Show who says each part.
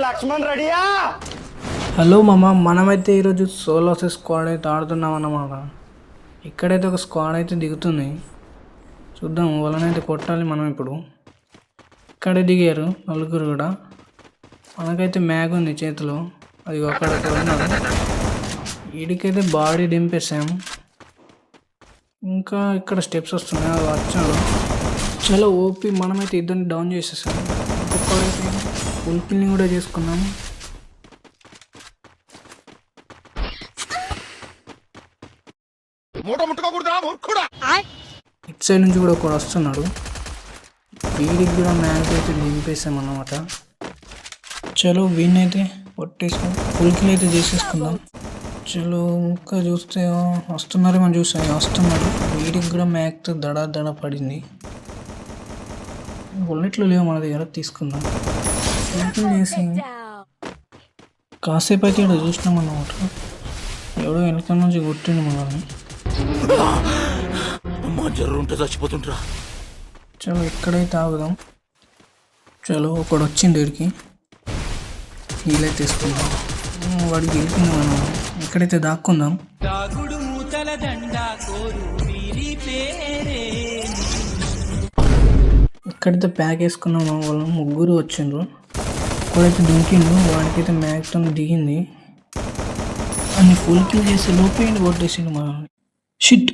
Speaker 1: లక్ష్మణ్ రెడీయా?
Speaker 2: హలో మామ, మనమైతే ఈరోజు సోలో స్క్వాడ్ అయితే ఆడుతున్నాం అన్నమాట. ఇక్కడైతే ఒక స్క్వాడ్ అయితే దిగుతుంది, చూద్దాం. వాళ్ళనైతే కొట్టాలి మనం. ఇప్పుడు ఇక్కడే దిగారు నలుగురు కూడా. మనకైతే మ్యాగ్ ఉంది చేతిలో, అది అక్కడ ఉన్నారు. వీడికైతే బాడీ దింపేసాం. ఇంకా ఇక్కడ స్టెప్స్ వస్తున్నాయి, అది వచ్చాడు. చాలా ఓపి. మనమైతే ఇద్దరిని డౌన్ చేసేసాం. ఇంకొకరైతే ఫుల్ కిల్లింగ్ కూడా చేసుకున్నాం. ఇటు సైడ్ నుంచి కూడా ఒకడు వస్తున్నాడు. వీడికి కూడా మ్యాచ్ అయితే దింపేసాం అన్నమాట. చలో వీడినైతే కొట్టేసుకుని ఫుల్ కిల్ అయితే చేసేసుకుందాం. చలో ఇంకా చూస్తే వస్తున్నారు, మనం చూసాం వస్తున్నారు. వీడికి కూడా మ్యాచ్ దడ పడింది. బుల్లెట్లు లేవు మన దగ్గర, తీసుకుందాం. చేసి కాసేపు అయితే ఇక్కడ చూసినాం అన్నమాట. ఎవడో వెనక నుంచి కొట్టిండు మనల్ని.
Speaker 1: చచ్చిపోతుంటా.
Speaker 2: చలో ఇక్కడైతే ఆగుదాం. చలో ఒకడు వచ్చింది వీడికి, హీలే తీసుకుందాం. వాడికి గెలిపింది మనం. ఇక్కడైతే దాక్కుందాం. ఇక్కడైతే ప్యాక్ వేసుకున్నాం. వాళ్ళు ముగ్గురు వచ్చిండ్రు. ఒకడైతే దుంకిండు, వాడికైతే మ్యాగ్తో దిగింది. అన్ని ఫుల్ కిల్ చేసి లోపేయండి కొట్టేసిండు మనల్ని. షిట్,